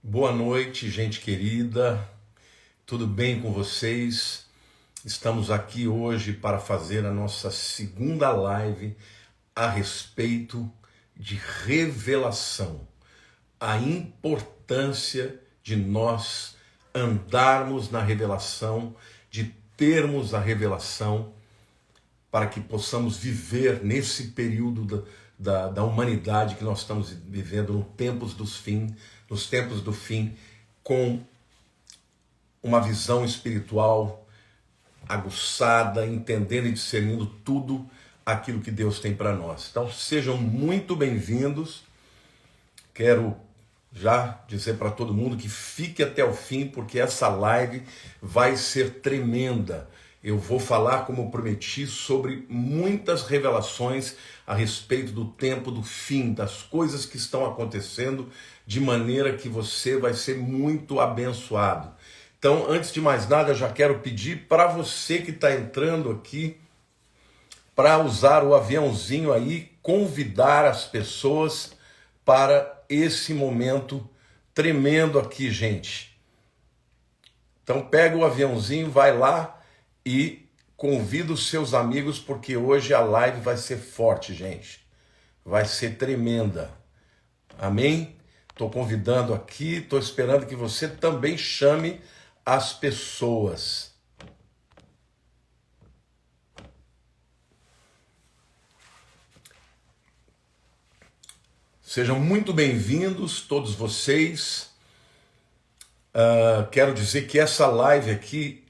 Boa noite, gente querida. Tudo bem com vocês? Estamos aqui hoje para fazer a nossa segunda live a respeito de revelação. A importância de nós andarmos na revelação, de termos a revelação, para que possamos viver nesse período da humanidade que nós estamos vivendo nos tempos do fim, com uma visão espiritual aguçada, entendendo e discernindo tudo aquilo que Deus tem para nós. Então sejam muito bem-vindos. Quero já dizer para todo mundo que fique até o fim, porque essa live vai ser tremenda. Eu vou falar, como prometi, sobre muitas revelações a respeito do tempo do fim, das coisas que estão acontecendo, de maneira que você vai ser muito abençoado. Então, antes de mais nada, eu já quero pedir para você que está entrando aqui, para usar o aviãozinho aí, convidar as pessoas para esse momento tremendo aqui, gente. Então, pega o aviãozinho, vai lá e convida os seus amigos, porque hoje a live vai ser forte, gente. Vai ser tremenda. Amém? Estou convidando aqui, estou esperando que você também chame as pessoas. Sejam muito bem-vindos, todos vocês. Quero dizer que essa live aqui,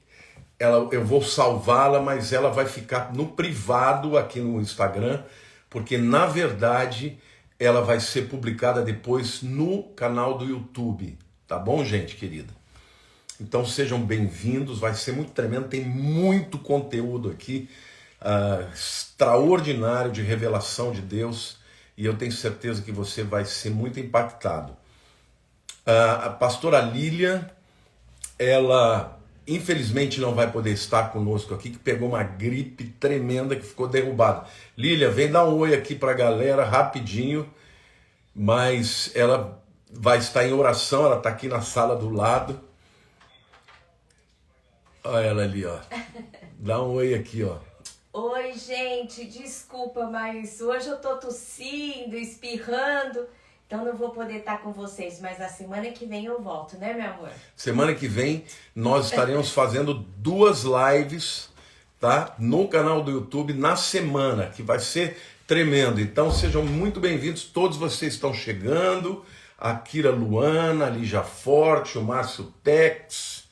eu vou salvá-la, mas ela vai ficar no privado aqui no Instagram, porque na verdade ela vai ser publicada depois no canal do YouTube, tá bom, gente querida? Então sejam bem-vindos, vai ser muito tremendo, tem muito conteúdo aqui, extraordinário de revelação de Deus, e eu tenho certeza que você vai ser muito impactado. A pastora Lília, ela infelizmente não vai poder estar conosco aqui, que pegou uma gripe tremenda que ficou derrubada. Lília, vem dar um oi aqui para a galera rapidinho, mas ela vai estar em oração, ela está aqui na sala do lado. Olha ela ali, ó. Dá um oi aqui, ó. Oi, gente, desculpa, mas hoje eu tô tossindo, espirrando, então não vou poder estar com vocês, mas na semana que vem eu volto, né, meu amor? Semana que vem nós estaremos fazendo 2 lives, tá? No canal do YouTube na semana, que vai ser tremendo. Então sejam muito bem-vindos, todos vocês estão chegando. A Kira Luana, a Lígia Forte, o Márcio Tex,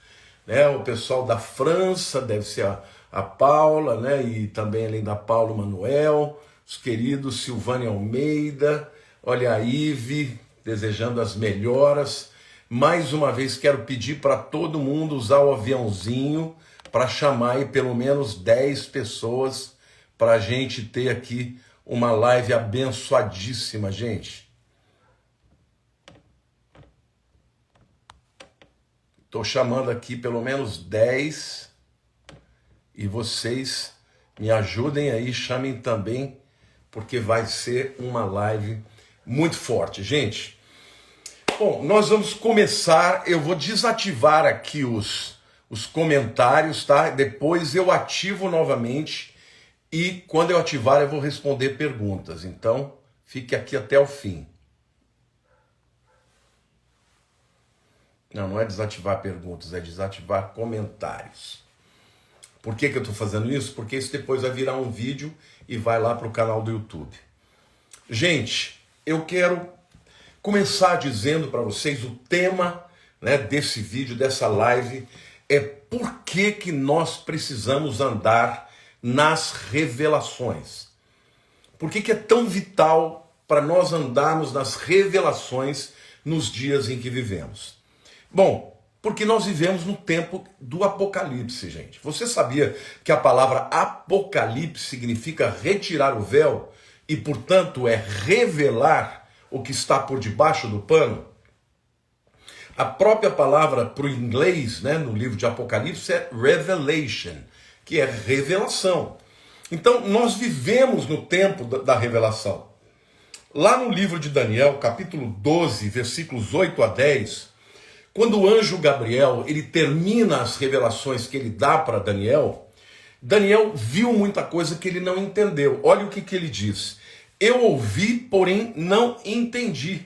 né? O pessoal da França, deve ser a Paula, né? E também além da Paula, o Manuel, os queridos Silvânia Almeida. Olha a Ive, desejando as melhoras. Mais uma vez quero pedir para todo mundo usar o aviãozinho para chamar aí pelo menos 10 pessoas para a gente ter aqui uma live abençoadíssima, gente. Estou chamando aqui pelo menos 10 e vocês me ajudem aí, chamem também, porque vai ser uma live muito forte, gente. Bom, nós vamos começar. Eu vou desativar aqui os comentários, tá? Depois eu ativo novamente e quando eu ativar eu vou responder perguntas. Então, fique aqui até o fim. Não é desativar perguntas, é desativar comentários. Por que eu estou fazendo isso? Porque isso depois vai virar um vídeo e vai lá para o canal do YouTube. Gente, eu quero começar dizendo para vocês o tema, né, desse vídeo, dessa live, é por que nós precisamos andar nas revelações. Por que é tão vital para nós andarmos nas revelações nos dias em que vivemos? Bom, porque nós vivemos no tempo do Apocalipse, gente. Você sabia que a palavra Apocalipse significa retirar o véu e, portanto, é revelar o que está por debaixo do pano? A própria palavra para o inglês, né, no livro de Apocalipse é revelation, que é revelação. Então, nós vivemos no tempo da revelação. Lá no livro de Daniel, capítulo 12, versículos 8 a 10, Quando o anjo Gabriel, ele termina as revelações que ele dá para Daniel, Daniel viu muita coisa que ele não entendeu. Olha o que ele diz. Eu ouvi, porém não entendi.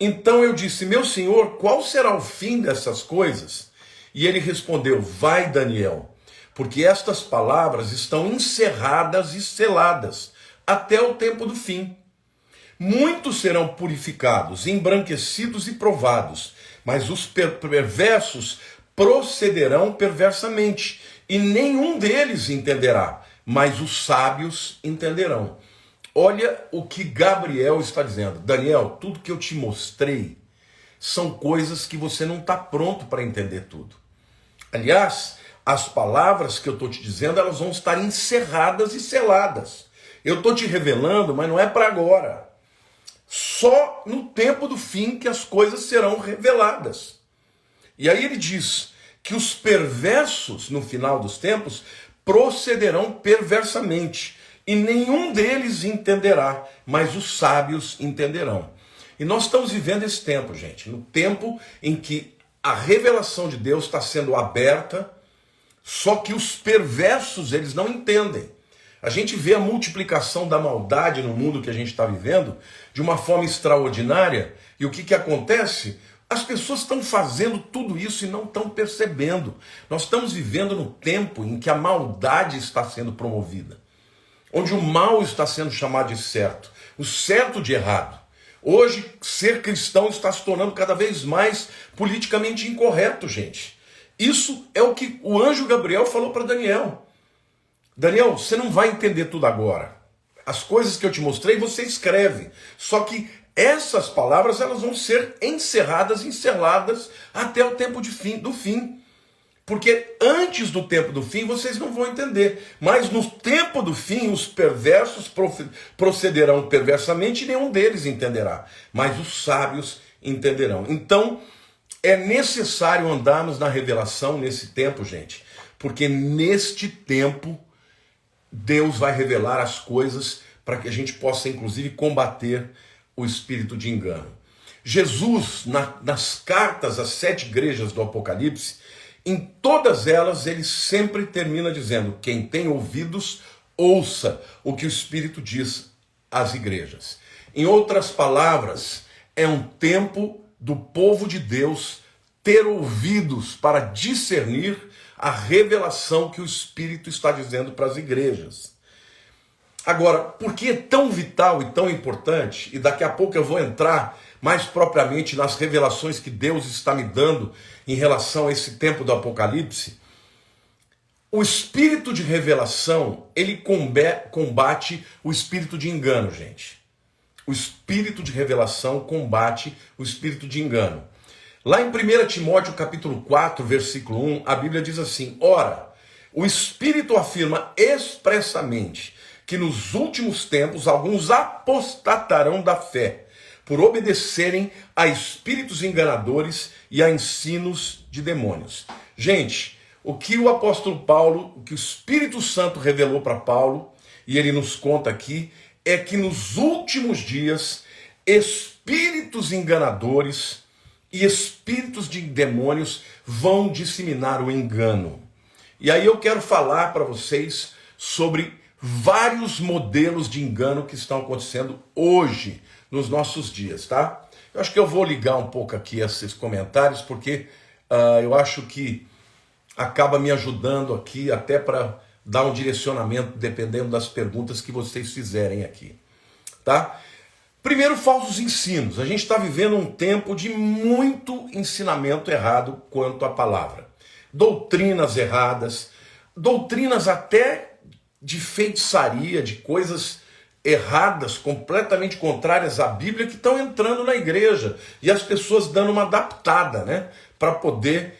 Então eu disse, meu senhor, qual será o fim dessas coisas? E ele respondeu, vai Daniel, porque estas palavras estão encerradas e seladas até o tempo do fim. Muitos serão purificados, embranquecidos e provados, mas os perversos procederão perversamente, e nenhum deles entenderá, mas os sábios entenderão. Olha o que Gabriel está dizendo. Daniel, tudo que eu te mostrei são coisas que você não está pronto para entender tudo. Aliás, as palavras que eu estou te dizendo, elas vão estar encerradas e seladas. Eu estou te revelando, mas não é para agora. Só no tempo do fim que as coisas serão reveladas. E aí ele diz que os perversos, no final dos tempos, procederão perversamente, e nenhum deles entenderá, mas os sábios entenderão. E nós estamos vivendo esse tempo, gente, no tempo em que a revelação de Deus está sendo aberta, só que os perversos, eles não entendem. A gente vê a multiplicação da maldade no mundo que a gente está vivendo de uma forma extraordinária, e o que acontece? As pessoas estão fazendo tudo isso e não estão percebendo. Nós estamos vivendo no tempo em que a maldade está sendo promovida, onde o mal está sendo chamado de certo, o certo de errado. Hoje, ser cristão está se tornando cada vez mais politicamente incorreto, gente. Isso é o que o anjo Gabriel falou para Daniel. Daniel, você não vai entender tudo agora. As coisas que eu te mostrei, você escreve. Só que essas palavras, elas vão ser encerradas, enceladas até o tempo do fim. Porque antes do tempo do fim, vocês não vão entender. Mas no tempo do fim, os perversos procederão perversamente e nenhum deles entenderá. Mas os sábios entenderão. Então, é necessário andarmos na revelação nesse tempo, gente. Porque neste tempo, Deus vai revelar as coisas para que a gente possa, inclusive, combater o espírito de engano. Jesus, nas cartas às 7 igrejas do Apocalipse, em todas elas, ele sempre termina dizendo, quem tem ouvidos, ouça o que o Espírito diz às igrejas. Em outras palavras, é um tempo do povo de Deus ter ouvidos para discernir a revelação que o Espírito está dizendo para as igrejas. Agora, por que é tão vital e tão importante, e daqui a pouco eu vou entrar mais propriamente nas revelações que Deus está me dando em relação a esse tempo do Apocalipse, o espírito de revelação, ele combate o espírito de engano, gente. O espírito de revelação combate o espírito de engano. Lá em 1 Timóteo capítulo 4, versículo 1, a Bíblia diz assim, ora, o Espírito afirma expressamente que nos últimos tempos alguns apostatarão da fé, por obedecerem a espíritos enganadores e a ensinos de demônios. Gente, o que o apóstolo Paulo, o que o Espírito Santo revelou para Paulo, e ele nos conta aqui, é que nos últimos dias, espíritos enganadores e espíritos de demônios vão disseminar o engano. E aí eu quero falar para vocês sobre vários modelos de engano que estão acontecendo hoje, nos nossos dias, tá? Eu acho que eu vou ligar um pouco aqui esses comentários, porque eu acho que acaba me ajudando aqui até para dar um direcionamento, dependendo das perguntas que vocês fizerem aqui, tá? Primeiro, falsos ensinos. A gente está vivendo um tempo de muito ensinamento errado quanto à palavra. Doutrinas erradas, doutrinas até de feitiçaria, de coisas erradas, completamente contrárias à Bíblia, que estão entrando na igreja. E as pessoas dando uma adaptada, né? Para poder,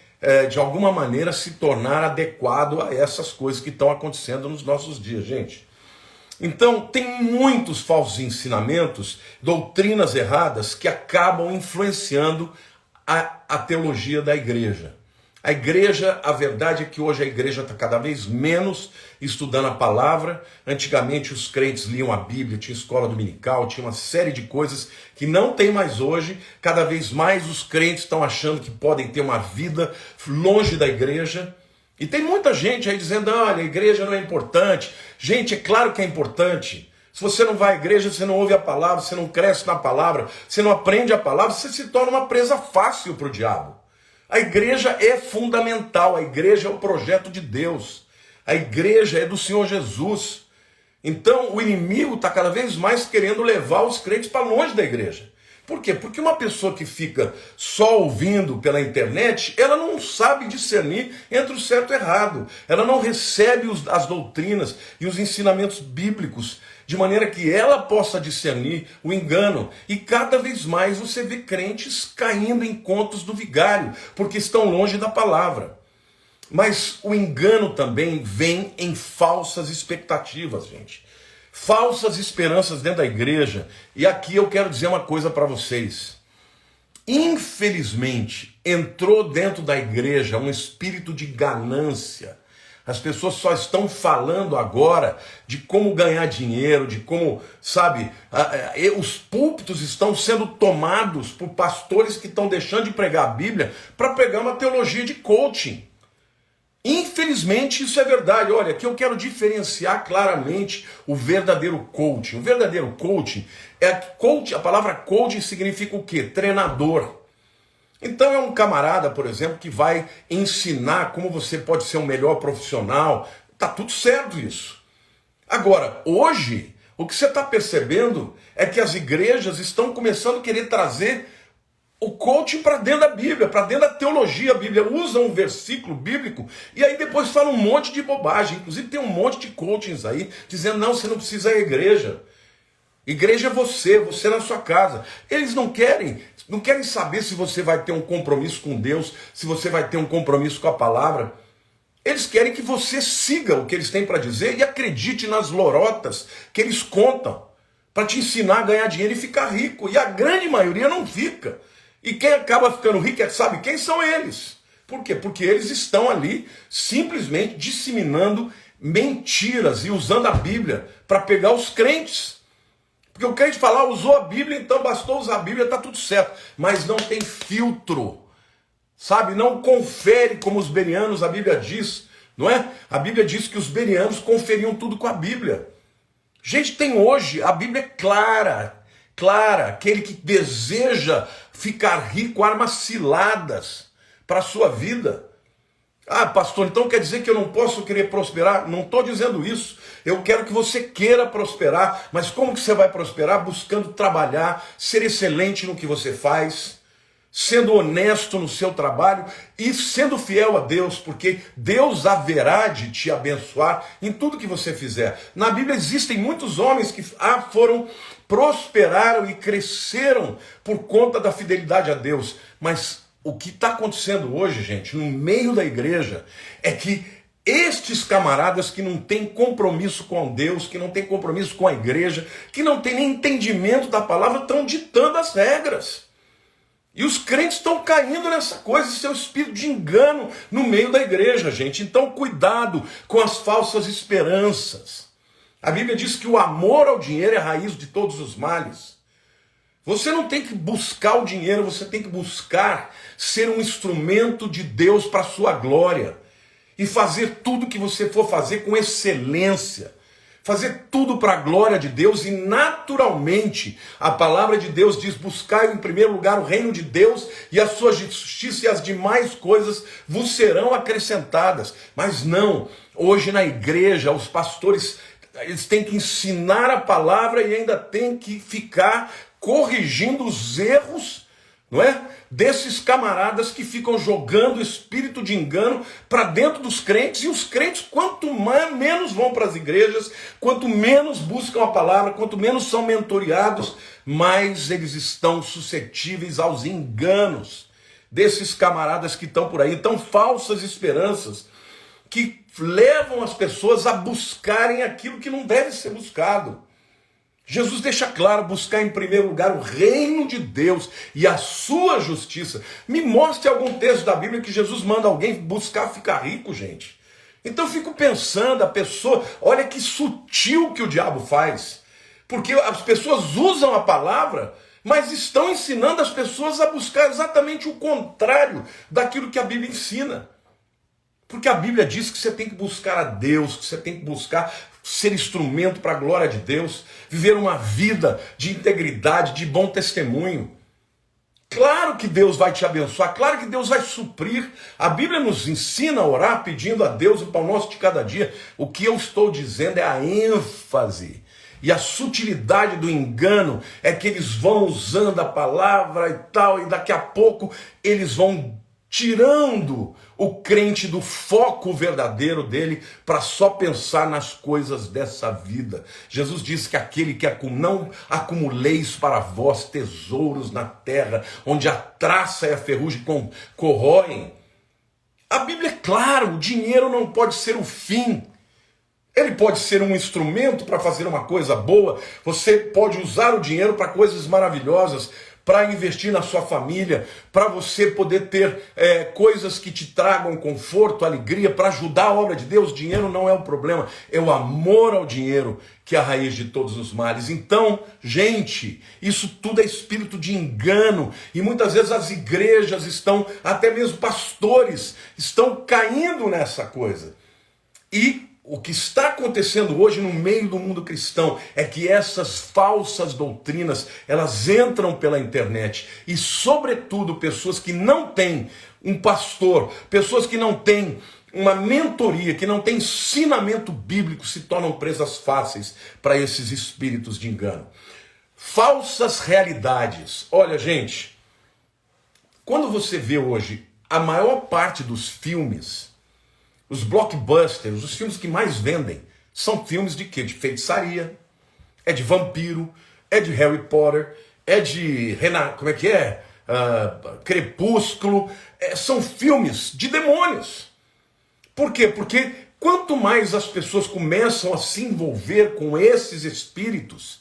de alguma maneira, se tornar adequado a essas coisas que estão acontecendo nos nossos dias, gente. Então, tem muitos falsos ensinamentos, doutrinas erradas, que acabam influenciando a teologia da igreja. A igreja, a verdade é que hoje a igreja está cada vez menos estudando a palavra. Antigamente os crentes liam a Bíblia, tinha escola dominical, tinha uma série de coisas que não tem mais hoje. Cada vez mais os crentes estão achando que podem ter uma vida longe da igreja. E tem muita gente aí dizendo, olha, a igreja não é importante. Gente, é claro que é importante. Se você não vai à igreja, você não ouve a palavra, você não cresce na palavra, você não aprende a palavra, você se torna uma presa fácil para o diabo. A igreja é fundamental, a igreja é o projeto de Deus. A igreja é do Senhor Jesus. Então o inimigo está cada vez mais querendo levar os crentes para longe da igreja. Por quê? Porque uma pessoa que fica só ouvindo pela internet, ela não sabe discernir entre o certo e o errado. Ela não recebe as doutrinas e os ensinamentos bíblicos de maneira que ela possa discernir o engano. E cada vez mais você vê crentes caindo em contos do vigário, porque estão longe da palavra. Mas o engano também vem em falsas expectativas, gente. Falsas esperanças dentro da igreja. E aqui eu quero dizer uma coisa para vocês. Infelizmente, entrou dentro da igreja um espírito de ganância. As pessoas só estão falando agora de como ganhar dinheiro, de como, sabe, os púlpitos estão sendo tomados por pastores que estão deixando de pregar a Bíblia para pregar uma teologia de coaching. Infelizmente isso é verdade. Olha, aqui eu quero diferenciar claramente o verdadeiro coaching. O verdadeiro coaching a palavra coaching significa o quê? Treinador. Então é um camarada, por exemplo, que vai ensinar como você pode ser um melhor profissional. Tá tudo certo isso. Agora, hoje, o que você está percebendo é que as igrejas estão começando a querer trazer o coaching para dentro da Bíblia, para dentro da teologia. A Bíblia usa um versículo bíblico e aí depois fala um monte de bobagem. Inclusive tem um monte de coachings aí dizendo, não, você não precisa ir à igreja. Igreja é você na sua casa. Eles não querem saber se você vai ter um compromisso com Deus, se você vai ter um compromisso com a palavra. Eles querem que você siga o que eles têm para dizer e acredite nas lorotas que eles contam para te ensinar a ganhar dinheiro e ficar rico. E a grande maioria não fica. E quem acaba ficando rico, sabe quem são eles? Por quê? Porque eles estão ali simplesmente disseminando mentiras e usando a Bíblia para pegar os crentes. Porque o crente fala, usou a Bíblia, então bastou usar a Bíblia, está tudo certo. Mas não tem filtro, sabe? Não confere como os bereanos, a Bíblia diz, não é? A Bíblia diz que os bereanos conferiam tudo com a Bíblia. Gente, tem hoje, a Bíblia é clara, aquele que deseja ficar rico, arma ciladas para a sua vida. Ah, pastor, então quer dizer que eu não posso querer prosperar? Não estou dizendo isso. Eu quero que você queira prosperar, mas como que você vai prosperar? Buscando trabalhar, ser excelente no que você faz, sendo honesto no seu trabalho e sendo fiel a Deus, porque Deus haverá de te abençoar em tudo que você fizer. Na Bíblia existem muitos homens que prosperaram e cresceram por conta da fidelidade a Deus, mas o que está acontecendo hoje, gente, no meio da igreja, é que estes camaradas que não têm compromisso com Deus, que não têm compromisso com a igreja, que não têm nem entendimento da palavra, estão ditando as regras. E os crentes estão caindo nessa coisa, esse é o espírito de engano no meio da igreja, gente. Então, cuidado com as falsas esperanças. A Bíblia diz que o amor ao dinheiro é a raiz de todos os males. Você não tem que buscar o dinheiro, você tem que buscar ser um instrumento de Deus para a sua glória. E fazer tudo que você for fazer com excelência. Fazer tudo para a glória de Deus e naturalmente a palavra de Deus diz, buscai em primeiro lugar o reino de Deus e a sua justiça e as demais coisas vos serão acrescentadas. Mas não, hoje na igreja os pastores eles têm que ensinar a palavra e ainda têm que ficar corrigindo os erros, não é? Desses camaradas que ficam jogando espírito de engano para dentro dos crentes, e os crentes, quanto menos vão para as igrejas, quanto menos buscam a palavra, quanto menos são mentoreados, mais eles estão suscetíveis aos enganos desses camaradas que estão por aí. Então, falsas esperanças que levam as pessoas a buscarem aquilo que não deve ser buscado. Jesus deixa claro, buscar em primeiro lugar o reino de Deus e a sua justiça. Me mostre algum texto da Bíblia que Jesus manda alguém buscar ficar rico, gente. Então eu fico pensando, a pessoa, olha que sutil que o diabo faz. Porque as pessoas usam a palavra, mas estão ensinando as pessoas a buscar exatamente o contrário daquilo que a Bíblia ensina. Porque a Bíblia diz que você tem que buscar a Deus, que você tem que buscar ser instrumento para a glória de Deus, viver uma vida de integridade, de bom testemunho. Claro que Deus vai te abençoar, claro que Deus vai suprir. A Bíblia nos ensina a orar pedindo a Deus o pão nosso de cada dia. O que eu estou dizendo é a ênfase e a sutilidade do engano, é que eles vão usando a palavra e tal, e daqui a pouco eles vão tirando o crente do foco verdadeiro dele para só pensar nas coisas dessa vida. Jesus disse que aquele que não acumuleis para vós tesouros na terra, onde a traça e a ferrugem corroem. A Bíblia é clara, o dinheiro não pode ser o fim. Ele pode ser um instrumento para fazer uma coisa boa. Você pode usar o dinheiro para coisas maravilhosas, para investir na sua família, para você poder ter coisas que te tragam conforto, alegria, para ajudar a obra de Deus. Dinheiro não é o problema, é o amor ao dinheiro que é a raiz de todos os males. Então, gente, isso tudo é espírito de engano, e muitas vezes as igrejas estão, até mesmo pastores, estão caindo nessa coisa. E o que está acontecendo hoje no meio do mundo cristão é que essas falsas doutrinas, elas entram pela internet, e sobretudo pessoas que não têm um pastor, pessoas que não têm uma mentoria, que não têm ensinamento bíblico, se tornam presas fáceis para esses espíritos de engano. Falsas realidades. Olha, gente, quando você vê hoje a maior parte dos filmes, os blockbusters, os filmes que mais vendem, são filmes de quê? De feitiçaria, é de vampiro, é de Harry Potter, é de Crepúsculo, são filmes de demônios. Por quê? Porque quanto mais as pessoas começam a se envolver com esses espíritos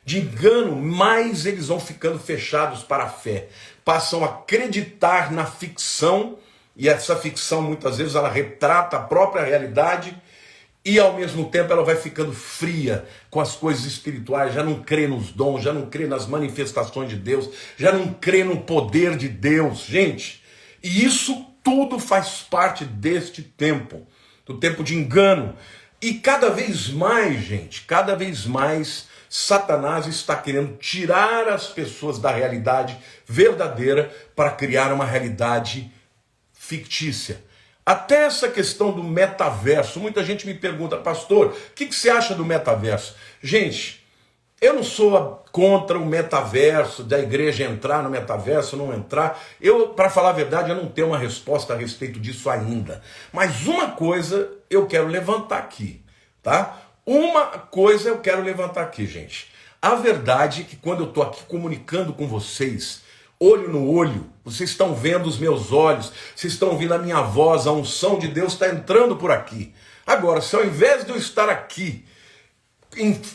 de engano, mais eles vão ficando fechados para a fé, passam a acreditar na ficção. E essa ficção, muitas vezes, ela retrata a própria realidade e, ao mesmo tempo, ela vai ficando fria com as coisas espirituais, já não crê nos dons, já não crê nas manifestações de Deus, já não crê no poder de Deus, gente. E isso tudo faz parte deste tempo, do tempo de engano. E cada vez mais, gente, cada vez mais, Satanás está querendo tirar as pessoas da realidade verdadeira para criar uma realidade fictícia. Até essa questão do metaverso, muita gente me pergunta, pastor, o que você acha do metaverso? Gente, eu não sou contra o metaverso, da igreja entrar no metaverso, não entrar. Para falar a verdade, eu não tenho uma resposta a respeito disso ainda. Mas uma coisa eu quero levantar aqui, tá? Uma coisa eu quero levantar aqui, gente. A verdade é que quando eu estou aqui comunicando com vocês, olho no olho, vocês estão vendo os meus olhos, vocês estão ouvindo a minha voz, a unção de Deus está entrando por aqui. Agora, se ao invés de eu estar aqui,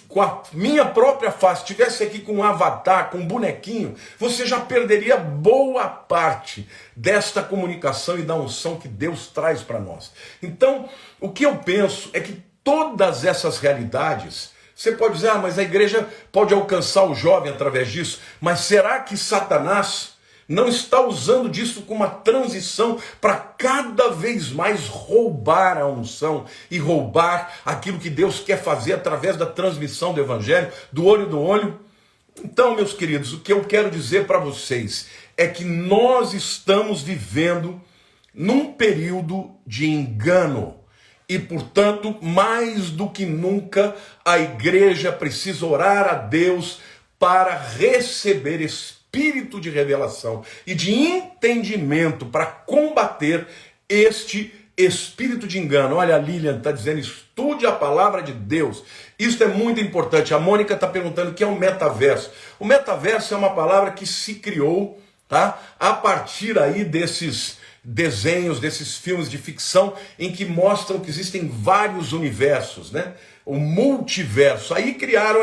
com a minha própria face, estivesse aqui com um avatar, com um bonequinho, você já perderia boa parte desta comunicação e da unção que Deus traz para nós. Então, o que eu penso é que todas essas realidades, você pode dizer, mas a igreja pode alcançar o jovem através disso, mas será que Satanás não está usando disso como uma transição para cada vez mais roubar a unção e roubar aquilo que Deus quer fazer através da transmissão do evangelho, do olho no olho? Então, meus queridos, o que eu quero dizer para vocês é que nós estamos vivendo num período de engano. E, portanto, mais do que nunca, a igreja precisa orar a Deus para receber espírito de revelação e de entendimento para combater este espírito de engano. Olha, a Lilian está dizendo, estude a palavra de Deus. Isso é muito importante. A Mônica está perguntando o que é o metaverso. O metaverso é uma palavra que se criou, tá, a partir aí desses desenhos, desses filmes de ficção em que mostram que existem vários universos, né? o multiverso. Aí criaram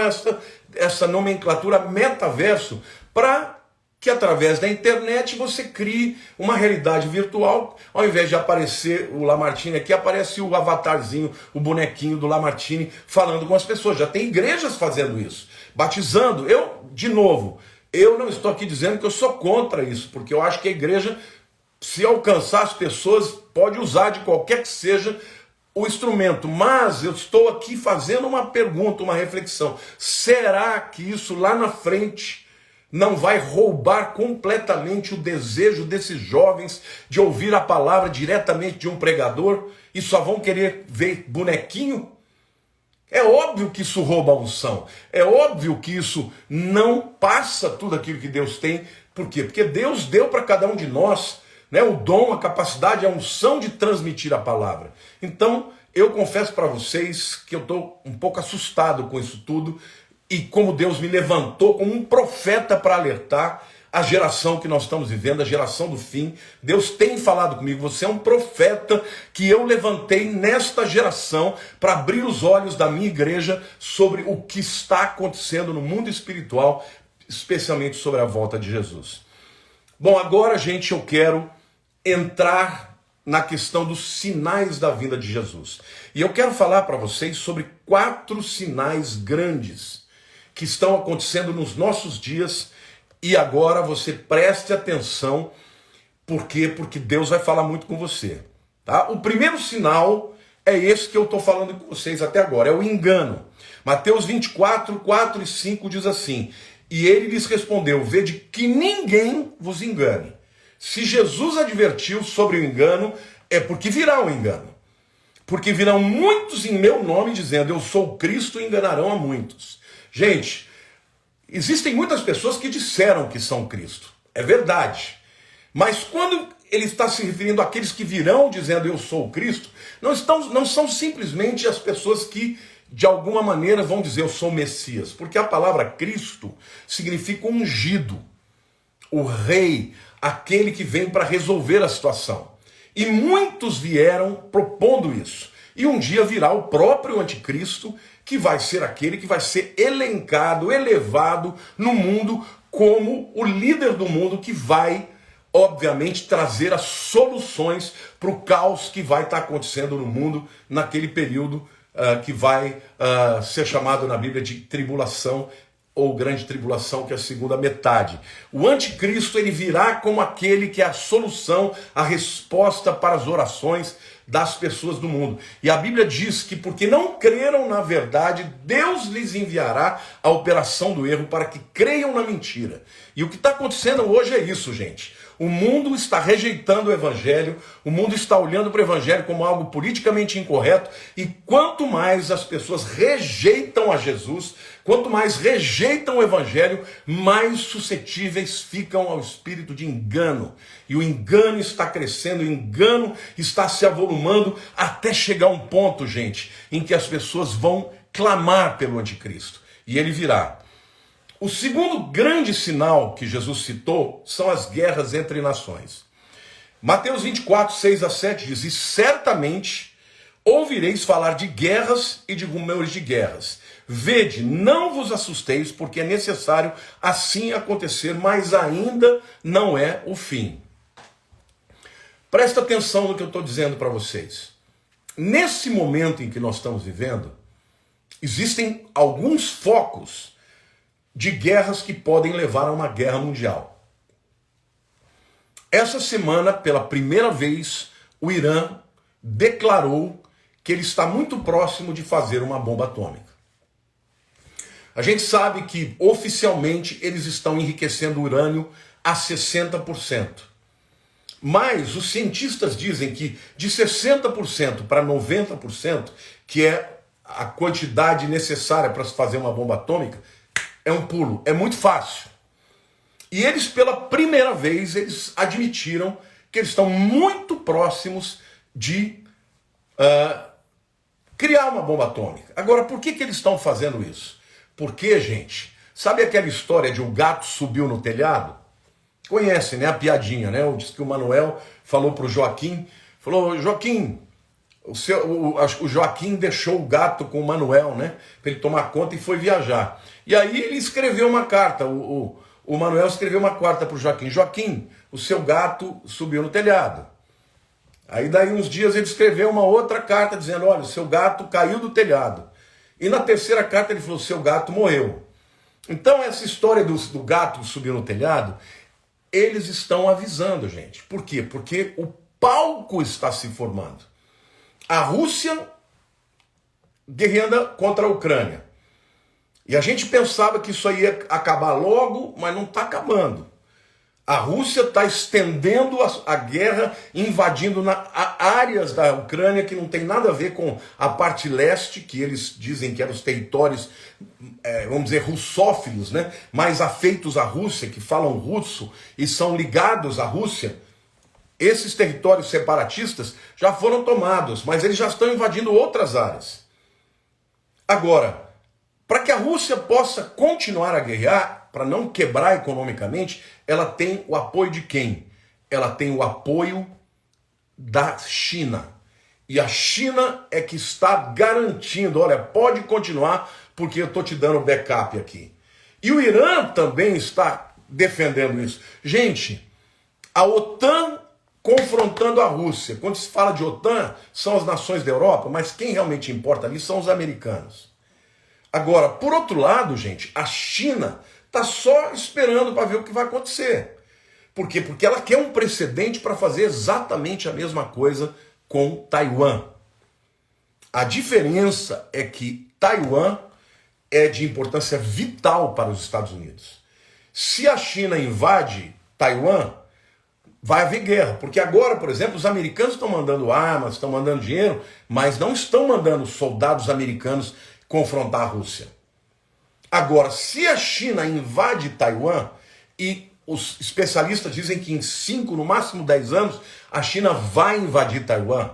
essa nomenclatura metaverso para que através da internet você crie uma realidade virtual. Ao invés de aparecer o Lamartine aqui, aparece o avatarzinho, o bonequinho do Lamartine falando com as pessoas. Já tem igrejas fazendo isso, batizando. De novo, eu não estou aqui dizendo que eu sou contra isso, porque eu acho que a igreja, se alcançar as pessoas, pode usar de qualquer que seja o instrumento. Mas eu estou aqui fazendo uma pergunta, uma reflexão. Será que isso lá na frente não vai roubar completamente o desejo desses jovens de ouvir a palavra diretamente de um pregador e só vão querer ver bonequinho? É óbvio que isso rouba a unção. É óbvio que isso não passa tudo aquilo que Deus tem. Por quê? Porque Deus deu para cada um de nós, né, o dom, a capacidade, a unção de transmitir a palavra. Então, eu confesso para vocês que eu estou um pouco assustado com isso tudo. E como Deus me levantou como um profeta para alertar a geração que nós estamos vivendo, a geração do fim. Deus tem falado comigo, você é um profeta que eu levantei nesta geração para abrir os olhos da minha igreja sobre o que está acontecendo no mundo espiritual, especialmente sobre a volta de Jesus. Bom, agora, gente, eu quero entrar na questão dos sinais da vinda de Jesus. E eu quero falar para vocês sobre 4 sinais grandes que estão acontecendo nos nossos dias, e agora você preste atenção. Por quê? Porque Deus vai falar muito com você. Tá? O primeiro sinal é esse que eu estou falando com vocês até agora, é o engano. Mateus 24, 4 e 5 diz assim: e ele lhes respondeu, vede que ninguém vos engane. Se Jesus advertiu sobre o engano, é porque virá o engano. Porque virão muitos em meu nome dizendo, eu sou Cristo, e enganarão a muitos. Gente, existem muitas pessoas que disseram que são Cristo. É verdade. Mas quando ele está se referindo àqueles que virão dizendo eu sou o Cristo, não são simplesmente as pessoas que de alguma maneira vão dizer eu sou o Messias. Porque a palavra Cristo significa ungido, o rei, aquele que vem para resolver a situação. E muitos vieram propondo isso. E um dia virá o próprio anticristo, que vai ser aquele que vai ser elencado, elevado no mundo como o líder do mundo, que vai, obviamente, trazer as soluções para o caos que vai estar acontecendo no mundo naquele período que vai ser chamado na Bíblia de tribulação ou grande tribulação, que é a segunda metade. O anticristo, ele virá como aquele que é a solução, a resposta para as orações das pessoas do mundo. E a Bíblia diz que porque não creram na verdade, Deus lhes enviará a operação do erro para que creiam na mentira. E o que está acontecendo hoje é isso, gente. O mundo está rejeitando o evangelho, o mundo está olhando para o evangelho como algo politicamente incorreto, e quanto mais as pessoas rejeitam a Jesus, quanto mais rejeitam o evangelho, mais suscetíveis ficam ao espírito de engano. E o engano está crescendo, o engano está se avolumando até chegar a um ponto, gente, em que as pessoas vão clamar pelo anticristo. E ele virá. O segundo grande sinal que Jesus citou são as guerras entre nações. Mateus 24, 6 a 7 diz, e certamente ouvireis falar de guerras e de rumores de guerras. Vede, não vos assusteis, porque é necessário assim acontecer, mas ainda não é o fim. Presta atenção no que eu estou dizendo para vocês. Nesse momento em que nós estamos vivendo, existem alguns focos de guerras que podem levar a uma guerra mundial. Essa semana, pela primeira vez, o Irã declarou que ele está muito próximo de fazer uma bomba atômica. A gente sabe que, oficialmente, eles estão enriquecendo urânio a 60%. Mas os cientistas dizem que de 60% para 90%, que é a quantidade necessária para se fazer uma bomba atômica, é um pulo, é muito fácil. E eles, pela primeira vez, eles admitiram que eles estão muito próximos de criar uma bomba atômica. Agora, por que eles estão fazendo isso? Porque, gente, sabe aquela história de o gato subiu no telhado? Conhecem, né? A piadinha, né? Diz que o Manuel falou para o Joaquim, falou, Joaquim, O Joaquim deixou o gato com o Manuel, né? Para ele tomar conta e foi viajar. E aí ele escreveu uma carta, o Manuel escreveu uma carta para o Joaquim. Joaquim, o seu gato subiu no telhado. Aí daí uns dias ele escreveu uma outra carta dizendo, olha, o seu gato caiu do telhado. E na terceira carta ele falou, o seu gato morreu. Então essa história do gato subir no telhado, eles estão avisando, gente. Por quê? Porque o palco está se formando. A Rússia guerreando contra a Ucrânia. E a gente pensava que isso aí ia acabar logo, mas não está acabando. A Rússia está estendendo a guerra, invadindo áreas da Ucrânia que não tem nada a ver com a parte leste, que eles dizem que eram os territórios, vamos dizer, russófilos, né? Mais afeitos à Rússia, que falam russo e são ligados à Rússia. Esses territórios separatistas já foram tomados, mas eles já estão invadindo outras áreas. Agora, para que a Rússia possa continuar a guerrear, para não quebrar economicamente, ela tem o apoio de quem? Ela tem o apoio da China. E a China é que está garantindo, olha, pode continuar, porque eu estou te dando backup aqui. E o Irã também está defendendo isso. Gente, a OTAN confrontando a Rússia. Quando se fala de OTAN, são as nações da Europa, mas quem realmente importa ali são os americanos. Agora, por outro lado, gente, a China está só esperando para ver o que vai acontecer. Por quê? Porque ela quer um precedente para fazer exatamente a mesma coisa com Taiwan. A diferença é que Taiwan é de importância vital para os Estados Unidos. Se a China invade Taiwan, vai haver guerra, porque agora, por exemplo, os americanos estão mandando armas, estão mandando dinheiro, mas não estão mandando soldados americanos confrontar a Rússia. Agora, se a China invade Taiwan, e os especialistas dizem que em 5, no máximo 10 anos, a China vai invadir Taiwan.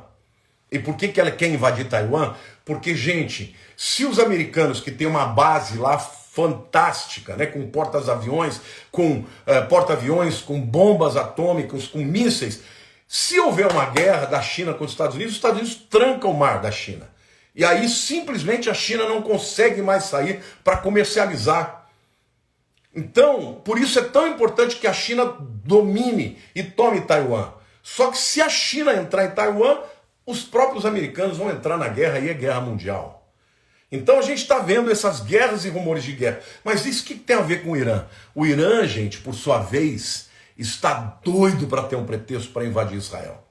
E por que ela quer invadir Taiwan? Porque, gente, se os americanos que têm uma base lá fantástica, né, com porta-aviões, com porta-aviões, com bombas atômicas, com mísseis, se houver uma guerra da China com os Estados Unidos trancam o mar da China. E aí simplesmente a China não consegue mais sair para comercializar. Então, por isso é tão importante que a China domine e tome Taiwan. Só que se a China entrar em Taiwan, os próprios americanos vão entrar na guerra e é guerra mundial. Então a gente está vendo essas guerras e rumores de guerra. Mas isso que tem a ver com o Irã? O Irã, gente, por sua vez, está doido para ter um pretexto para invadir Israel.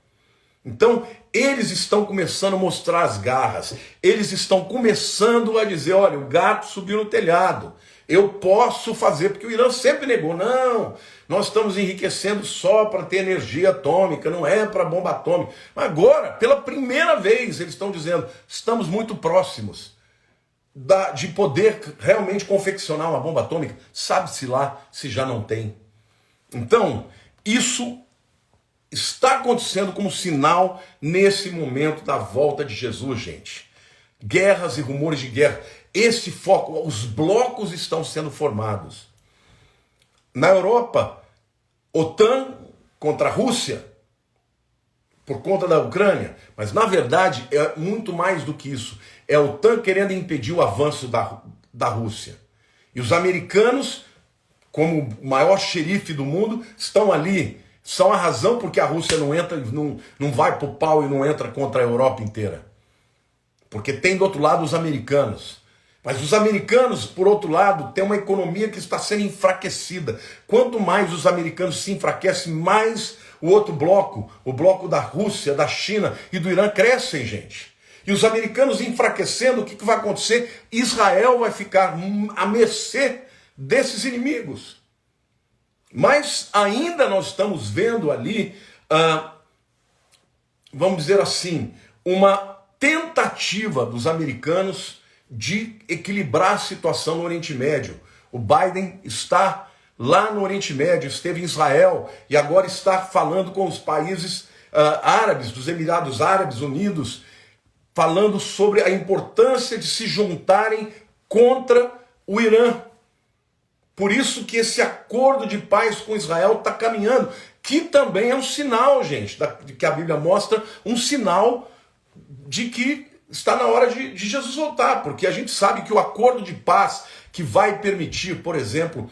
Então, eles estão começando a mostrar as garras. Eles estão começando a dizer, olha, o gato subiu no telhado. Eu posso fazer, porque o Irã sempre negou. Não, nós estamos enriquecendo só para ter energia atômica, não é para bomba atômica. Mas agora, pela primeira vez, eles estão dizendo, estamos muito próximos de poder realmente confeccionar uma bomba atômica. Sabe-se lá se já não tem. Então, isso está acontecendo como sinal nesse momento da volta de Jesus, gente. Guerras e rumores de guerra. Esse foco, os blocos estão sendo formados. Na Europa, OTAN contra a Rússia, por conta da Ucrânia, mas na verdade é muito mais do que isso. É a OTAN querendo impedir o avanço da Rússia. E os americanos, como o maior xerife do mundo, estão ali. São a razão porque a Rússia não entra, não vai pro pau e não entra contra a Europa inteira. Porque tem do outro lado os americanos. Mas os americanos, por outro lado, têm uma economia que está sendo enfraquecida. Quanto mais os americanos se enfraquecem, mais o outro bloco, o bloco da Rússia, da China e do Irã crescem, gente. E os americanos enfraquecendo, o que vai acontecer? Israel vai ficar à mercê desses inimigos. Mas ainda nós estamos vendo ali, vamos dizer assim, uma tentativa dos americanos de equilibrar a situação no Oriente Médio. O Biden está lá no Oriente Médio, esteve em Israel e agora está falando com os países árabes, dos Emirados Árabes Unidos, falando sobre a importância de se juntarem contra o Irã. Por isso que esse acordo de paz com Israel está caminhando, que também é um sinal, gente, que a Bíblia mostra, um sinal de que está na hora de Jesus voltar, porque a gente sabe que o acordo de paz que vai permitir, por exemplo,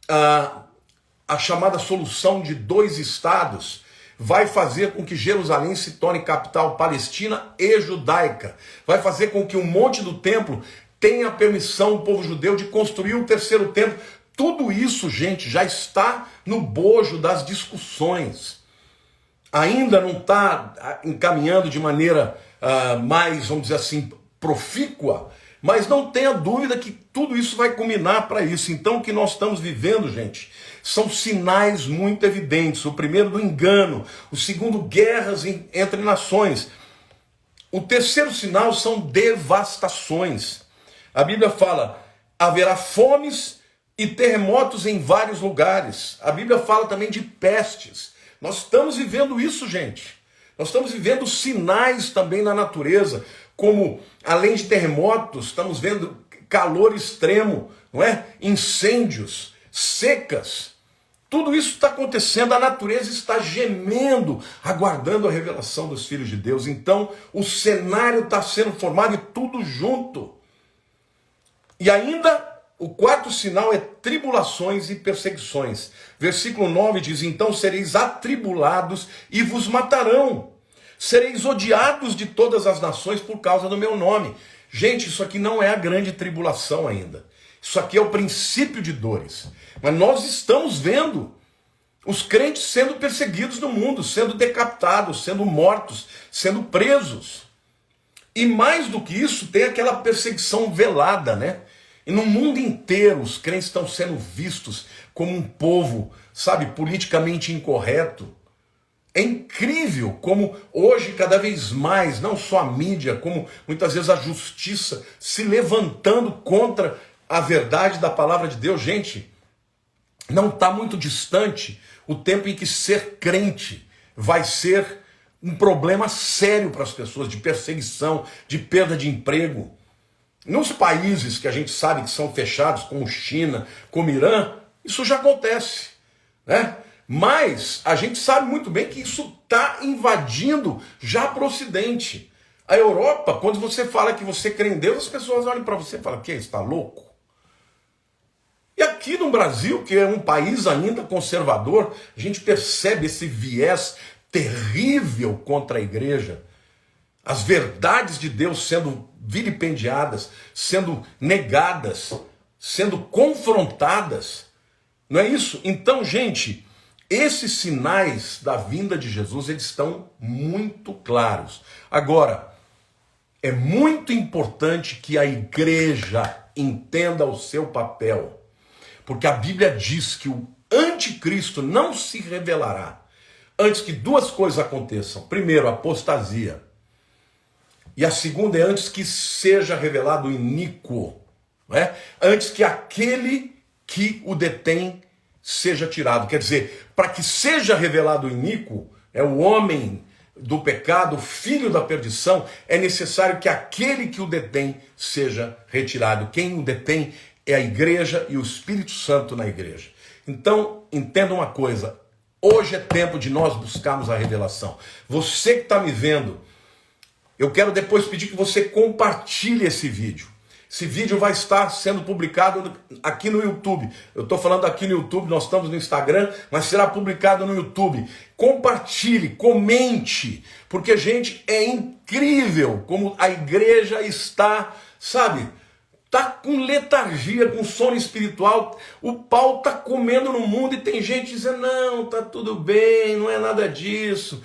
a chamada solução de 2 estados, vai fazer com que Jerusalém se torne capital palestina e judaica, vai fazer com que o Monte do Templo tenha a permissão, o povo judeu, de construir o 3º templo. Tudo isso, gente, já está no bojo das discussões. Ainda não está encaminhando de maneira mais, vamos dizer assim, profícua, mas não tenha dúvida que tudo isso vai culminar para isso. Então o que nós estamos vivendo, gente, são sinais muito evidentes. O primeiro, do engano. O segundo, guerras entre nações. O terceiro sinal são devastações. A Bíblia fala, haverá fomes e terremotos em vários lugares. A Bíblia fala também de pestes. Nós estamos vivendo isso, gente. Nós estamos vivendo sinais também na natureza, como, além de terremotos, estamos vendo calor extremo, não é? Incêndios, secas. Tudo isso está acontecendo, a natureza está gemendo, aguardando a revelação dos filhos de Deus. Então, o cenário está sendo formado e tudo junto. E ainda, o quarto sinal é tribulações e perseguições. Versículo 9 diz, então sereis atribulados e vos matarão. Sereis odiados de todas as nações por causa do meu nome. Gente, isso aqui não é a grande tribulação ainda. Isso aqui é o princípio de dores. Mas nós estamos vendo os crentes sendo perseguidos no mundo, sendo decapitados, sendo mortos, sendo presos. E mais do que isso, tem aquela perseguição velada, né? E no mundo inteiro os crentes estão sendo vistos como um povo, sabe, politicamente incorreto. É incrível como hoje, cada vez mais, não só a mídia, como muitas vezes a justiça se levantando contra a verdade da palavra de Deus. Gente, não está muito distante o tempo em que ser crente vai ser um problema sério para as pessoas, de perseguição, de perda de emprego. Nos países que a gente sabe que são fechados, como China, como Irã, isso já acontece, né? Mas a gente sabe muito bem que isso está invadindo já para o Ocidente. A Europa, quando você fala que você crê em Deus, as pessoas olham para você e falam, que está louco? E aqui no Brasil, que é um país ainda conservador, a gente percebe esse viés terrível contra a igreja. As verdades de Deus sendo vilipendiadas, sendo negadas, sendo confrontadas. Não é isso? Então, gente, esses sinais da vinda de Jesus, eles estão muito claros. Agora, é muito importante que a igreja entenda o seu papel. Porque a Bíblia diz que o anticristo não se revelará antes que 2 coisas aconteçam. Primeiro, a apostasia. E a segunda é antes que seja revelado o iníquo. Não é? Antes que aquele que o detém seja tirado. Quer dizer, para que seja revelado o iníquo, o homem do pecado, o filho da perdição, é necessário que aquele que o detém seja retirado. Quem o detém é a igreja e o Espírito Santo na igreja. Então, entenda uma coisa, hoje é tempo de nós buscarmos a revelação. Você que está me vendo, eu quero depois pedir que você compartilhe esse vídeo. Esse vídeo vai estar sendo publicado aqui no YouTube. Eu estou falando aqui no YouTube, nós estamos no Instagram, mas será publicado no YouTube. Compartilhe, comente, porque, gente, é incrível como a igreja está, sabe, está com letargia, com sono espiritual. O pau está comendo no mundo e tem gente dizendo, não, está tudo bem, não é nada disso.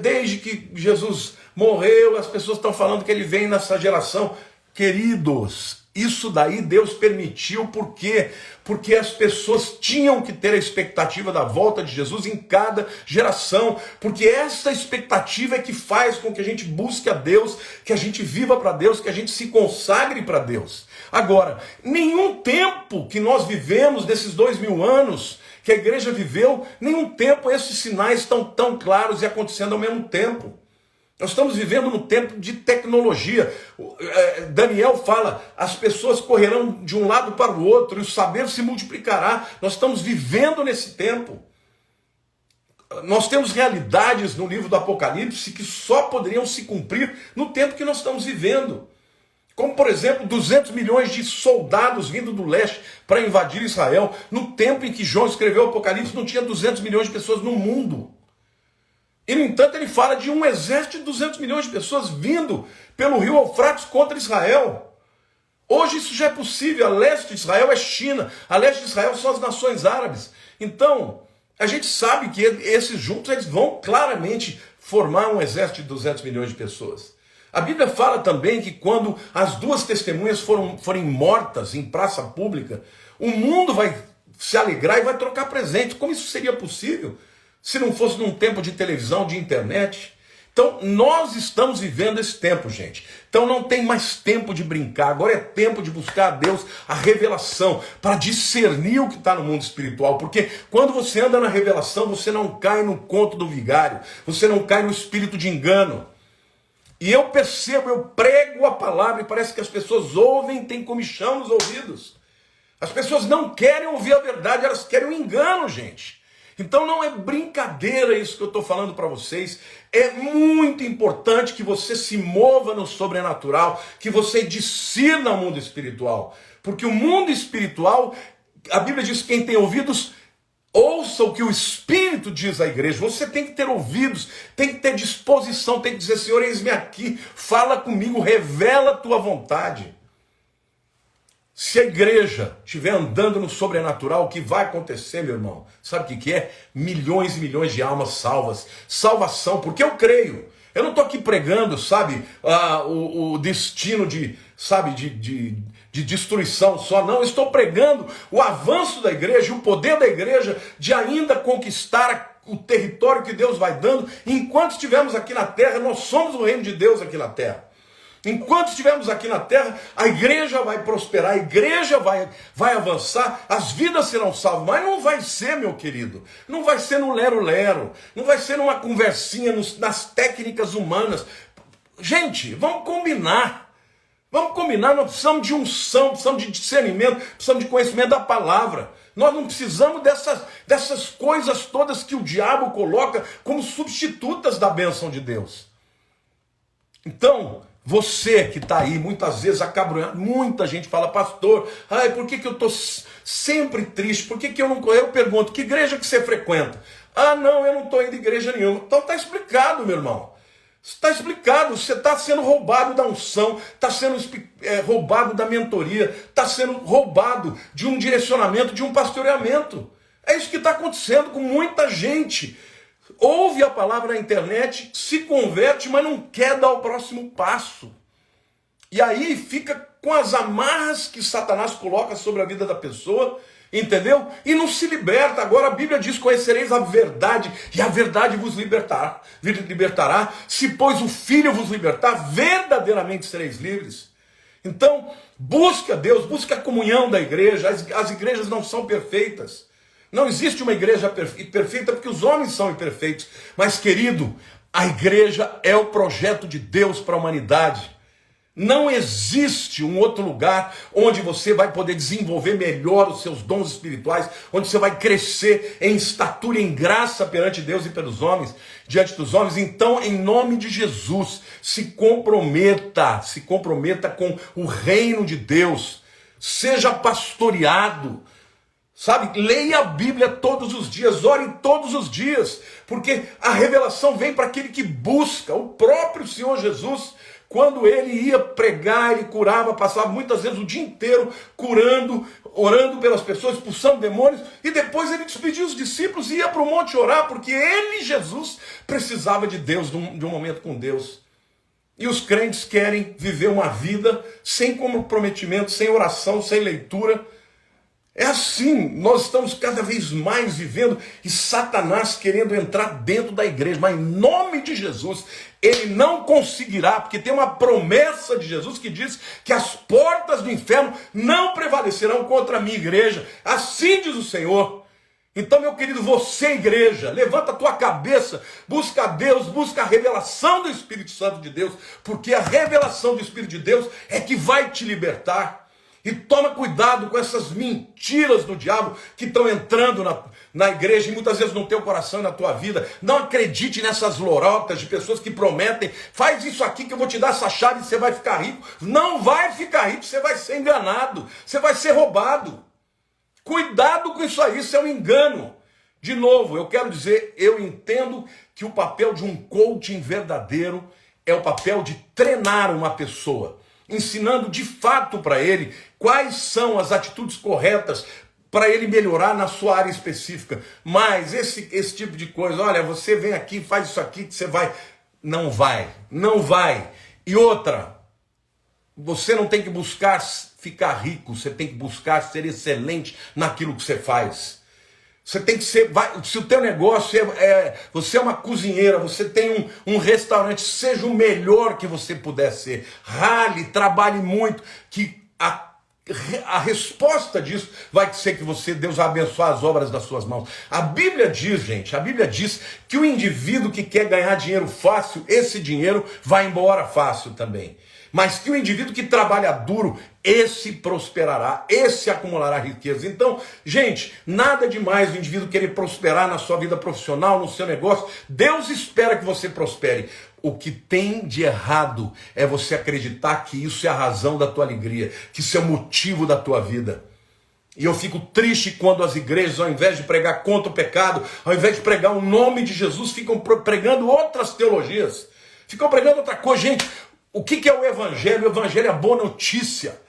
Desde que Jesus morreu, as pessoas estão falando que ele vem nessa geração. Queridos, isso daí Deus permitiu, por quê? Porque as pessoas tinham que ter a expectativa da volta de Jesus em cada geração, porque essa expectativa é que faz com que a gente busque a Deus, que a gente viva para Deus, que a gente se consagre para Deus. Agora, nenhum tempo que nós vivemos desses 2000 anos que a igreja viveu, nenhum tempo esses sinais estão tão claros e acontecendo ao mesmo tempo. Nós estamos vivendo num tempo de tecnologia. Daniel fala, as pessoas correrão de um lado para o outro e o saber se multiplicará. Nós estamos vivendo nesse tempo. Nós temos realidades no livro do Apocalipse que só poderiam se cumprir no tempo que nós estamos vivendo. Como, por exemplo, 200 milhões de soldados vindo do leste para invadir Israel. No tempo em que João escreveu o Apocalipse, não tinha 200 milhões de pessoas no mundo. E, no entanto, ele fala de um exército de 200 milhões de pessoas vindo pelo rio Eufrates contra Israel. Hoje isso já é possível. A leste de Israel é China. A leste de Israel são as nações árabes. Então, a gente sabe que esses juntos eles vão claramente formar um exército de 200 milhões de pessoas. A Bíblia fala também que quando as duas testemunhas forem mortas em praça pública, o mundo vai se alegrar e vai trocar presentes. Como isso seria possível se não fosse num tempo de televisão, de internet? Então, nós estamos vivendo esse tempo, gente. Então não tem mais tempo de brincar. Agora é tempo de buscar a Deus, a revelação, para discernir o que está no mundo espiritual. Porque quando você anda na revelação, você não cai no conto do vigário. Você não cai no espírito de engano. E eu percebo, eu prego a palavra e parece que as pessoas ouvem e têm comichão nos ouvidos. As pessoas não querem ouvir a verdade, elas querem o engano, gente. Então não é brincadeira isso que eu estou falando para vocês. É muito importante que você se mova no sobrenatural, que você discirna o mundo espiritual. Porque o mundo espiritual, a Bíblia diz que quem tem ouvidos, ouça o que o Espírito diz à igreja. Você tem que ter ouvidos, tem que ter disposição, tem que dizer: Senhor, eis-me aqui, fala comigo, revela a tua vontade. Se a igreja estiver andando no sobrenatural, o que vai acontecer, meu irmão? Sabe o que é? Milhões e milhões de almas salvas. Salvação, porque eu creio. Eu não estou aqui pregando, sabe, o destino de destruição só, não. Eu estou pregando o avanço da igreja, o poder da igreja de ainda conquistar o território que Deus vai dando. Enquanto estivermos aqui na terra, nós somos o reino de Deus aqui na terra. Enquanto estivermos aqui na terra, a igreja vai prosperar, a igreja vai avançar, as vidas serão salvas. Mas não vai ser, meu querido, não vai ser no lero-lero, não vai ser numa conversinha nas técnicas humanas. Gente, vamos combinar, nós precisamos de unção, precisamos de discernimento, precisamos de conhecimento da palavra. Nós não precisamos dessas coisas todas que o diabo coloca como substitutas da bênção de Deus. Então, você que está aí, muitas vezes acabrunhado, muita gente fala: pastor, por que eu estou sempre triste? Por que eu não... Eu pergunto: que igreja que você frequenta? Não, eu não estou indo em igreja nenhuma. Então está explicado, meu irmão. Está explicado, você está sendo roubado da unção, está sendo roubado da mentoria, está sendo roubado de um direcionamento, de um pastoreamento. É isso que está acontecendo com muita gente. Ouve a palavra na internet, se converte, mas não quer dar o próximo passo. E aí fica com as amarras que Satanás coloca sobre a vida da pessoa, entendeu? E não se liberta. Agora a Bíblia diz: conhecereis a verdade, e a verdade vos libertará. Se, pois, o Filho vos libertar, verdadeiramente sereis livres. Então, busque a Deus, busque a comunhão da igreja. As igrejas não são perfeitas. Não existe uma igreja perfeita porque os homens são imperfeitos. Mas, querido, a igreja é o projeto de Deus para a humanidade. Não existe um outro lugar onde você vai poder desenvolver melhor os seus dons espirituais, onde você vai crescer em estatura e em graça perante Deus e pelos homens, diante dos homens. Então, em nome de Jesus, se comprometa com o reino de Deus. Seja pastoreado. Sabe, leia a Bíblia todos os dias, ore todos os dias, porque a revelação vem para aquele que busca. O próprio Senhor Jesus, quando ele ia pregar, ele curava, passava muitas vezes o dia inteiro curando, orando pelas pessoas, expulsando demônios, e depois ele despedia os discípulos e ia para o monte orar, porque ele, Jesus, precisava de Deus, de um momento com Deus. E os crentes querem viver uma vida sem comprometimento, sem oração, sem leitura. É assim, nós estamos cada vez mais vivendo e Satanás querendo entrar dentro da igreja, mas em nome de Jesus, ele não conseguirá, porque tem uma promessa de Jesus que diz que as portas do inferno não prevalecerão contra a minha igreja. Assim diz o Senhor. Então, meu querido, você, igreja, levanta a tua cabeça, busca a Deus, busca a revelação do Espírito Santo de Deus, porque a revelação do Espírito de Deus é que vai te libertar. E toma cuidado com essas mentiras do diabo que estão entrando na igreja e muitas vezes no teu coração e na tua vida. Não acredite nessas lorotas de pessoas que prometem: faz isso aqui que eu vou te dar essa chave e você vai ficar rico. Não vai ficar rico, você vai ser enganado, você vai ser roubado. Cuidado com isso aí, isso é um engano. De novo, eu quero dizer, eu entendo que o papel de um coaching verdadeiro é o papel de treinar uma pessoa, ensinando de fato para ele quais são as atitudes corretas para ele melhorar na sua área específica. Mas esse tipo de coisa, olha, você vem aqui, faz isso aqui que você vai... Não vai. E outra, você não tem que buscar ficar rico, você tem que buscar ser excelente naquilo que você faz. Você tem que ser, se o teu negócio você é uma cozinheira, você tem um restaurante, seja o melhor que você puder ser. Rale, trabalhe muito, que a resposta disso vai ser que Deus vai abençoar as obras das suas mãos. A Bíblia diz, gente, que o indivíduo que quer ganhar dinheiro fácil, esse dinheiro vai embora fácil também. Mas que o indivíduo que trabalha duro, esse prosperará, esse acumulará riqueza. Então, gente, nada demais o indivíduo querer prosperar na sua vida profissional, no seu negócio. Deus espera que você prospere. O que tem de errado é você acreditar que isso é a razão da tua alegria, que isso é o motivo da tua vida. E eu fico triste quando as igrejas, ao invés de pregar contra o pecado, ao invés de pregar o nome de Jesus, ficam pregando outras teologias. Ficam pregando outra coisa. Gente, o que é o Evangelho? O Evangelho é a boa notícia.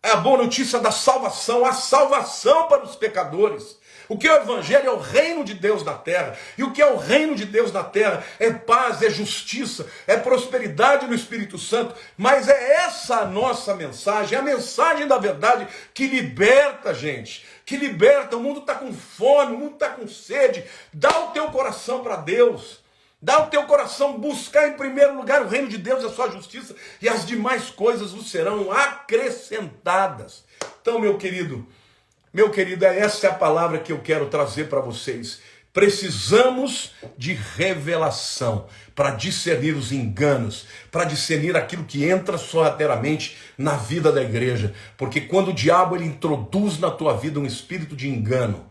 É a boa notícia da salvação, a salvação para os pecadores. O que é o Evangelho? É o reino de Deus na terra. E o que é o reino de Deus na terra? É paz, é justiça, é prosperidade no Espírito Santo. Mas é essa a nossa mensagem, é a mensagem da verdade que liberta, gente. Que liberta. O mundo está com fome, o mundo está com sede. Dá o teu coração para Deus. Dá o teu coração, buscar em primeiro lugar o reino de Deus, a sua justiça, e as demais coisas vos serão acrescentadas. Então, meu querido, essa é a palavra que eu quero trazer para vocês. Precisamos de revelação para discernir os enganos, para discernir aquilo que entra sorrateiramente na vida da igreja. Porque quando o diabo ele introduz na tua vida um espírito de engano,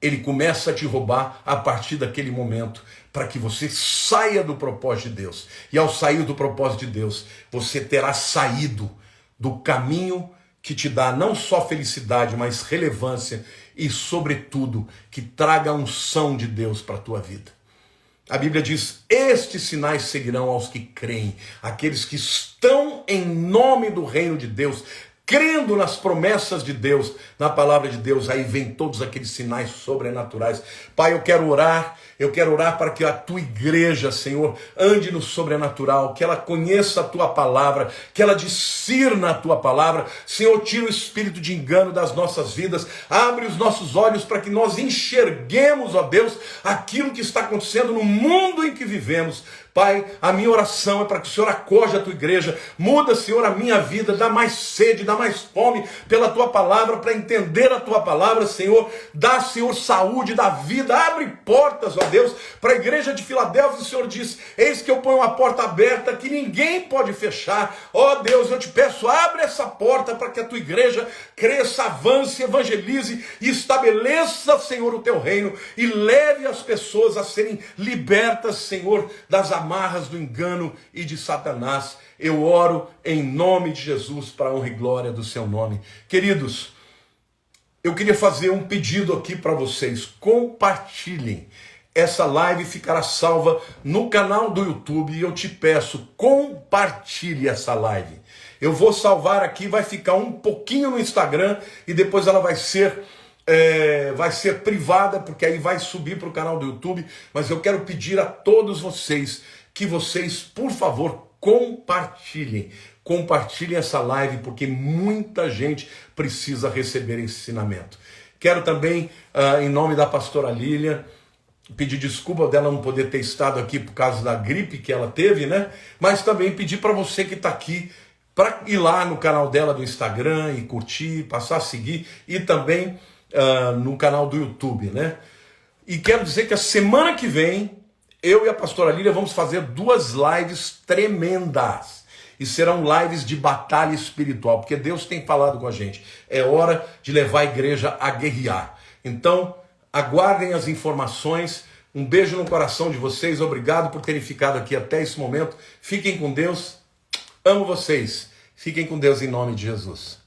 ele começa a te roubar a partir daquele momento, para que você saia do propósito de Deus. E ao sair do propósito de Deus, você terá saído do caminho que te dá não só felicidade, mas relevância e, sobretudo, que traga a unção de Deus para a tua vida. A Bíblia diz: estes sinais seguirão aos que creem, aqueles que estão em nome do reino de Deus, crendo nas promessas de Deus, na palavra de Deus. Aí vem todos aqueles sinais sobrenaturais. Pai, eu quero orar para que a tua igreja, Senhor, ande no sobrenatural, que ela conheça a tua palavra, que ela discirna a tua palavra. Senhor, tira o espírito de engano das nossas vidas, abre os nossos olhos para que nós enxerguemos, ó Deus, aquilo que está acontecendo no mundo em que vivemos. Pai, a minha oração é para que o Senhor acorde a tua igreja, muda, Senhor, a minha vida, dá mais sede, dá mais fome pela tua palavra, para entender a tua palavra, Senhor. Dá, Senhor, saúde, dá vida, abre portas, ó Deus, para a igreja de Filadélfia. O Senhor diz: eis que eu ponho uma porta aberta que ninguém pode fechar. Ó Deus, eu te peço, abre essa porta para que a tua igreja cresça, avance, evangelize e estabeleça, Senhor, o teu reino e leve as pessoas a serem libertas, Senhor, das amarras do engano e de Satanás. Eu oro em nome de Jesus, para a honra e glória do seu nome. Queridos, eu queria fazer um pedido aqui para vocês: compartilhem. Essa live ficará salva no canal do YouTube e eu te peço, compartilhe essa live. Eu vou salvar aqui, vai ficar um pouquinho no Instagram e depois ela vai ser privada, porque aí vai subir para o canal do YouTube. Mas eu quero pedir a todos vocês que vocês, por favor, compartilhem essa live, porque muita gente precisa receber esse ensinamento. Quero também, em nome da pastora Lília, pedir desculpa dela não poder ter estado aqui por causa da gripe que ela teve, né? Mas também pedir para você que está aqui, para ir lá no canal dela do Instagram e curtir, passar a seguir, e também no canal do YouTube, né? E quero dizer que a semana que vem, eu e a pastora Lília vamos fazer 2 lives tremendas. e serão lives de batalha espiritual, porque Deus tem falado com a gente. É hora de levar a igreja a guerrear. Então, aguardem as informações. Um beijo no coração de vocês. Obrigado por terem ficado aqui até esse momento. Fiquem com Deus. Amo vocês. Fiquem com Deus em nome de Jesus.